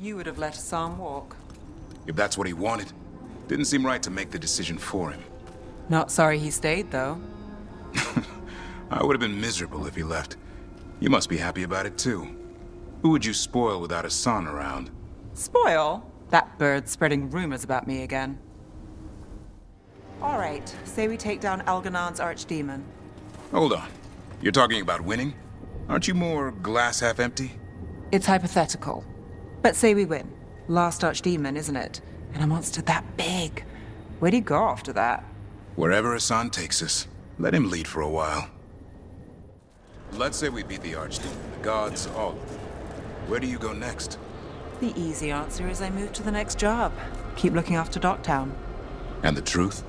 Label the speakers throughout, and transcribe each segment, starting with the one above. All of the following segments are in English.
Speaker 1: you would have let Assan walk.
Speaker 2: If that's what he wanted, didn't seem right to make the decision for him.
Speaker 1: Not sorry he stayed, though.
Speaker 2: I would have been miserable if he left. You must be happy about it, too. Who would you spoil without Assan around?
Speaker 1: Spoil? That bird's spreading rumors about me again. All right, say we take down Elganon's archdemon.
Speaker 2: Hold on. You're talking about winning? Aren't you more glass half empty?
Speaker 1: It's hypothetical. But say we win. Last archdemon, isn't it? And a monster that big. Where do you go after that?
Speaker 2: Wherever Assan takes us, let him lead for a while. Let's say we beat the archdemon, the gods, all of them. Where do you go next?
Speaker 1: The easy answer is I move to the next job. Keep looking after Docktown.
Speaker 2: And the truth?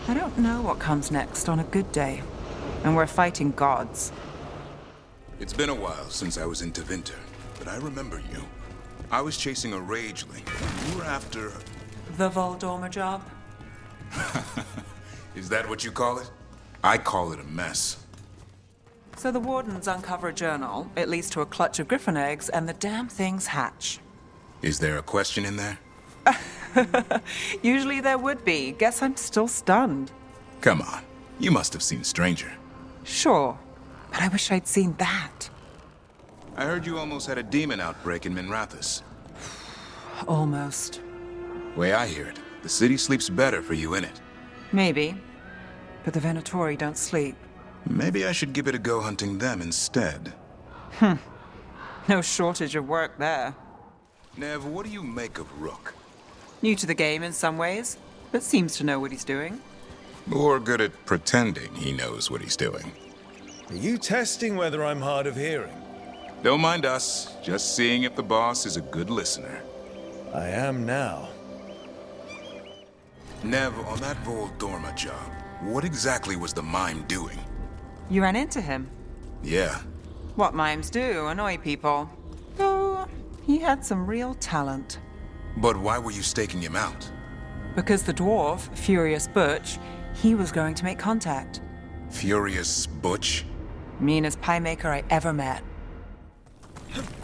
Speaker 1: I don't know what comes next on a good day. And we're fighting gods.
Speaker 2: It's been a while since I was in Vinter, but I remember you. I was chasing a rageling. You were after...
Speaker 1: The Voldormer job?
Speaker 2: Is that what you call it? I call it a mess.
Speaker 1: So the wardens uncover a journal. It leads to a clutch of griffin eggs, and the damn things hatch.
Speaker 2: Is there a question in there?
Speaker 1: Usually there would be. Guess I'm still stunned.
Speaker 2: Come on. You must have seen Stranger.
Speaker 1: Sure, but I wish I'd seen that.
Speaker 2: I heard you almost had a demon outbreak in Minrathous.
Speaker 1: Almost.
Speaker 2: Way I hear it, the city sleeps better for you in it.
Speaker 1: Maybe. But the Venatori don't sleep.
Speaker 2: Maybe I should give it a go hunting them instead.
Speaker 1: No shortage of work there.
Speaker 2: Neve, what do you make of Rook?
Speaker 1: New to the game in some ways, but seems to know what he's doing.
Speaker 2: Or good at pretending he knows what he's doing.
Speaker 3: Are you testing whether I'm hard of hearing?
Speaker 2: Don't mind us, just seeing if the boss is a good listener.
Speaker 3: I am now.
Speaker 2: Neve, on that Voldormer job, what exactly was the mime doing?
Speaker 1: You ran into him.
Speaker 2: Yeah.
Speaker 1: What mimes do, annoy people. Though, he had some real talent.
Speaker 2: But why were you staking him out?
Speaker 1: Because the dwarf, Furious Butch, he was going to make contact.
Speaker 2: Furious Butch?
Speaker 1: Meanest pie maker I ever met.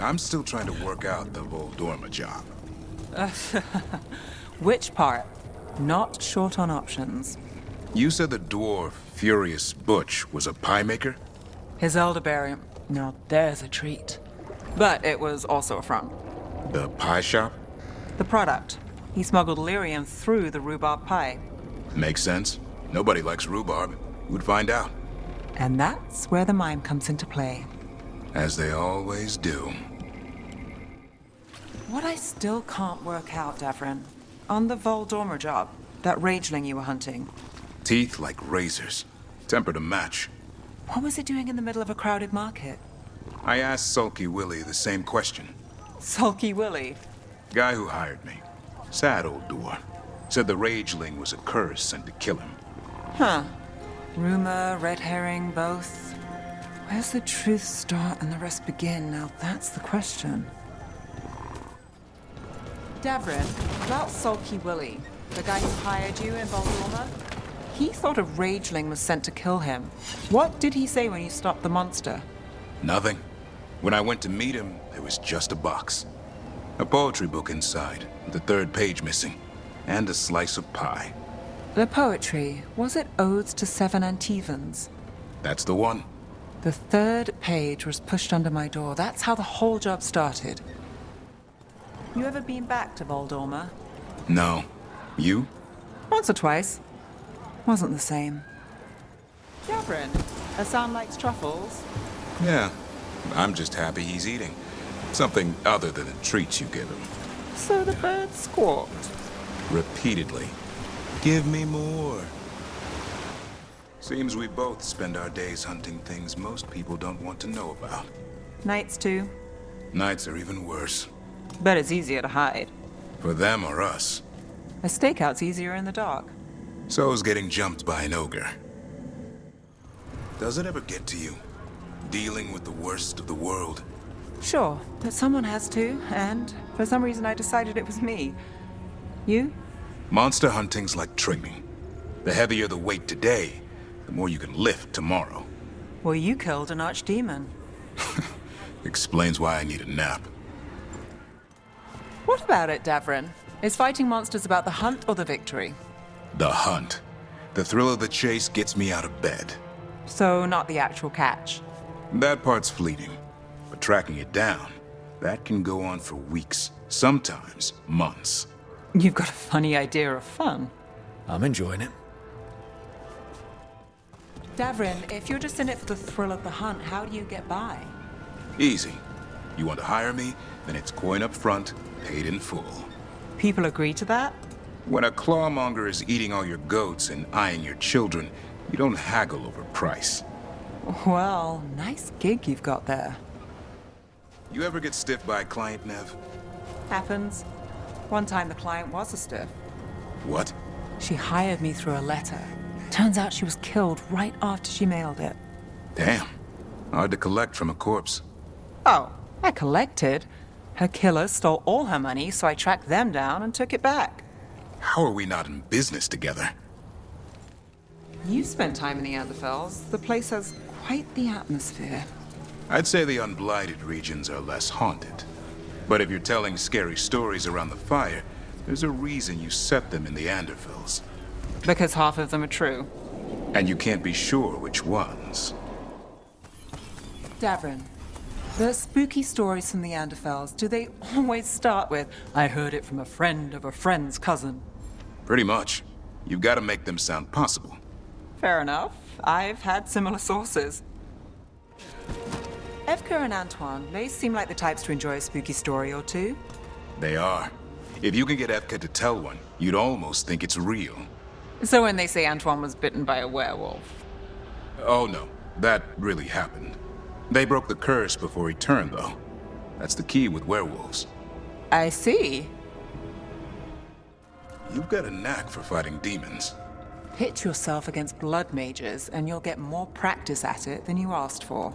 Speaker 2: I'm still trying to work out the Voldormer job.
Speaker 1: Which part? Not short on options.
Speaker 2: You said the dwarf, Furious Butch, was a pie maker?
Speaker 1: His elderberry. Now there's a treat. But it was also a front.
Speaker 2: The pie shop?
Speaker 1: The product. He smuggled lyrium through the rhubarb pie.
Speaker 2: Makes sense. Nobody likes rhubarb. Who'd find out?
Speaker 1: And that's where the mime comes into play.
Speaker 2: As they always do.
Speaker 1: What I still can't work out, Davrin, on the Voldormer job, that rageling you were hunting,
Speaker 2: Teeth like razors. Temper to match.
Speaker 1: what was it doing in the middle of a crowded market?
Speaker 2: I asked Sulky Willie the same question.
Speaker 1: Sulky Willie.
Speaker 2: Guy who hired me. Sad old dwarf. Said the rageling was a curse sent to kill him.
Speaker 1: Huh. Rumor, red herring, both. Where's the truth start and the rest begin? Now that's the question. Davrin, about Sulky Willie, the guy who hired you in Voldormer, he thought a rageling was sent to kill him. What did he say when you stopped the monster?
Speaker 2: Nothing. When I went to meet him, there was just a box. A poetry book inside, with the third page missing, and a slice of pie.
Speaker 1: The poetry, was it Odes to Seven Antevans?
Speaker 2: That's the one.
Speaker 1: The third page was pushed under my door. That's how the whole job started. You ever been back to Voldormer?
Speaker 2: No. You?
Speaker 1: Once or twice. Wasn't the same. Davrin, Assan likes truffles.
Speaker 2: Yeah. I'm just happy he's eating. Something other than the treats you give him.
Speaker 1: So the bird squawked.
Speaker 2: Repeatedly. Give me more. Seems we both spend our days hunting things most people don't want to know about.
Speaker 1: Nights too.
Speaker 2: Nights are even worse.
Speaker 1: Bet it's easier to hide.
Speaker 2: For them or us.
Speaker 1: A stakeout's easier in the dark.
Speaker 2: So's getting jumped by an ogre. Does it ever get to you? Dealing with the worst of the world?
Speaker 1: Sure, but someone has to, and for some reason I decided it was me. You?
Speaker 2: Monster hunting's like training. The heavier the weight today, the more you can lift tomorrow.
Speaker 1: Well, you killed an archdemon.
Speaker 2: Explains why I need a nap.
Speaker 1: What about it, Davrin? Is fighting monsters about the hunt or the victory?
Speaker 2: The hunt. The thrill of the chase gets me out of bed.
Speaker 1: So, not the actual catch.
Speaker 2: That part's fleeting. But tracking it down, that can go on for weeks, sometimes months.
Speaker 1: You've got a funny idea of fun.
Speaker 3: I'm enjoying it.
Speaker 1: Davrin, if you're just in it for the thrill of the hunt, how do you get by?
Speaker 2: Easy. You want to hire me, then it's coin up front, paid in full.
Speaker 1: People agree to that?
Speaker 2: When a clawmonger is eating all your goats and eyeing your children, you don't haggle over price.
Speaker 1: Well, nice gig you've got there.
Speaker 2: You ever get stiffed by a client, Nev?
Speaker 1: Happens. One time the client was a stiff.
Speaker 2: What?
Speaker 1: She hired me through a letter. Turns out she was killed right after she mailed it.
Speaker 2: Damn. Hard to collect from a corpse.
Speaker 1: Oh, I collected. Her killer stole all her money, so I tracked them down and took it back.
Speaker 2: How are we not in business together?
Speaker 1: You spent time in the Anderfels. The place has quite the atmosphere.
Speaker 2: I'd say the unblighted regions are less haunted. But if you're telling scary stories around the fire, there's a reason you set them in the Anderfels.
Speaker 1: Because half of them are true.
Speaker 2: And you can't be sure which ones.
Speaker 1: Davrin, the spooky stories from the Anderfels, do they always start with, I heard it from a friend of a friend's cousin?
Speaker 2: Pretty much. You've got to make them sound possible.
Speaker 1: Fair enough. I've had similar sources. Evka and Antoine, they seem like the types to enjoy a spooky story or two.
Speaker 2: They are. If you can get Evka to tell one, you'd almost think it's real.
Speaker 1: So when they say Antoine was bitten by a werewolf?
Speaker 2: Oh no, that really happened. They broke the curse before he turned, though. That's the key with werewolves.
Speaker 1: I see.
Speaker 2: You've got a knack for fighting demons.
Speaker 1: Pit yourself against blood mages, and you'll get more practice at it than you asked for.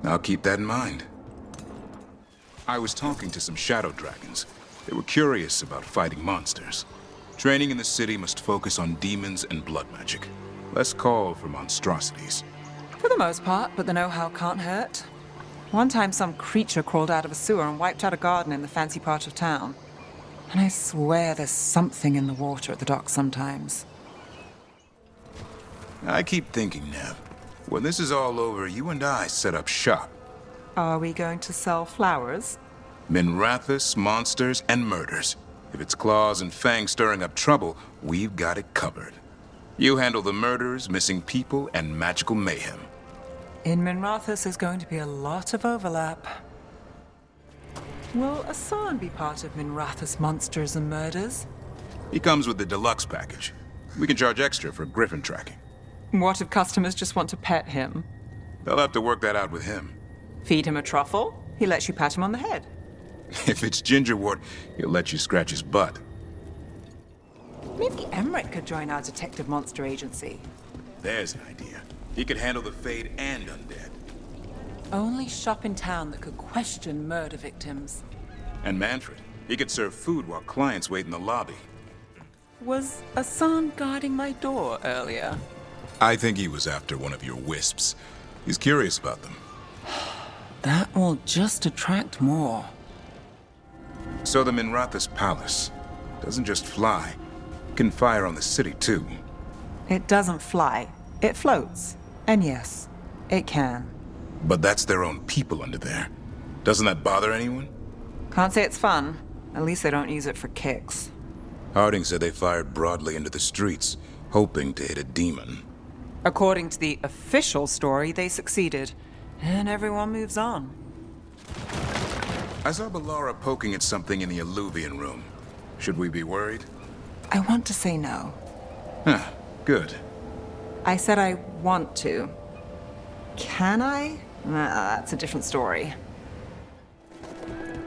Speaker 2: I'll keep that in mind. I was talking to some shadow dragons. They were curious about fighting monsters. Training in the city must focus on demons and blood magic. Less call for monstrosities.
Speaker 1: For the most part, but the know-how can't hurt. One time some creature crawled out of a sewer and wiped out a garden in the fancy part of town. And I swear there's something in the water at the docks sometimes.
Speaker 2: I keep thinking, Nev, when this is all over, you and I set up shop.
Speaker 1: Are we going to sell flowers?
Speaker 2: Minrathous, monsters, and murders. If it's claws and fangs stirring up trouble, we've got it covered. You handle the murders, missing people, and magical mayhem.
Speaker 1: In Minrathous, there's going to be a lot of overlap. Will Assan be part of Minrathous monsters and murders?
Speaker 2: He comes with the deluxe package. We can charge extra for griffin tracking.
Speaker 1: What if customers just want to pet him?
Speaker 2: They'll have to work that out with him.
Speaker 1: Feed him a truffle? He lets you pat him on the head.
Speaker 2: If it's Gingerwort, he'll let you scratch his butt.
Speaker 1: Maybe Emmerich could join our detective monster agency.
Speaker 2: There's an idea. He could handle the Fade and Undead.
Speaker 1: Only shop in town that could question murder victims.
Speaker 2: And Manfred. He could serve food while clients wait in the lobby.
Speaker 1: Was Assan guarding my door earlier?
Speaker 2: I think he was after one of your wisps. He's curious about them.
Speaker 1: That will just attract more.
Speaker 2: So the Minrathous Palace doesn't just fly. It can fire on the city, too.
Speaker 1: It doesn't fly. It floats. And yes, it can.
Speaker 2: But that's their own people under there. Doesn't that bother anyone?
Speaker 1: Can't say it's fun. At least they don't use it for kicks.
Speaker 2: Harding said they fired broadly into the streets, hoping to hit a demon.
Speaker 1: According to the official story, they succeeded. And everyone moves on.
Speaker 2: I saw Balara poking at something in the Alluvian room. Should we be worried?
Speaker 1: I want to say no.
Speaker 2: Huh, good.
Speaker 1: I said I want to. Can I? That's a different story.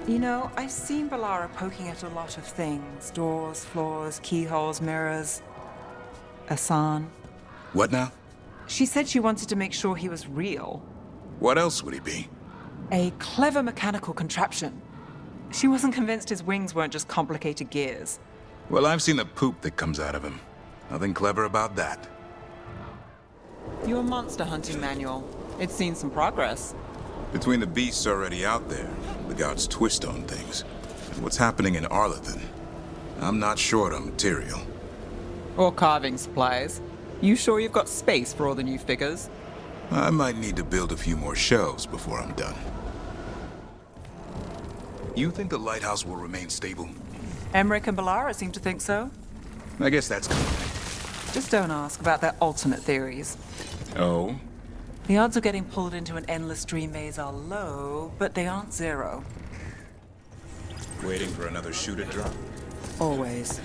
Speaker 1: You know, I've seen Balara poking at a lot of things. Doors, floors, keyholes, mirrors. Assan.
Speaker 2: What now?
Speaker 1: She said she wanted to make sure he was real.
Speaker 2: What else would he be?
Speaker 1: A clever mechanical contraption. She wasn't convinced his wings weren't just complicated gears.
Speaker 2: Well, I've seen the poop that comes out of him. Nothing clever about that.
Speaker 1: Your monster hunting manual. It's seen some progress.
Speaker 2: Between the beasts already out there, the gods twist on things. And what's happening in Arlington? I'm not short on material.
Speaker 1: Or carving supplies. You sure you've got space for all the new figures?
Speaker 2: I might need to build a few more shelves before I'm done. You think the lighthouse will remain stable?
Speaker 1: Emmerich and Ballara seem to think so.
Speaker 2: I guess that's good.
Speaker 1: Just don't ask about their alternate theories.
Speaker 2: Oh?
Speaker 1: The odds of getting pulled into an endless dream maze are low, but they aren't zero.
Speaker 2: Waiting for another shoe to drop?
Speaker 1: Always.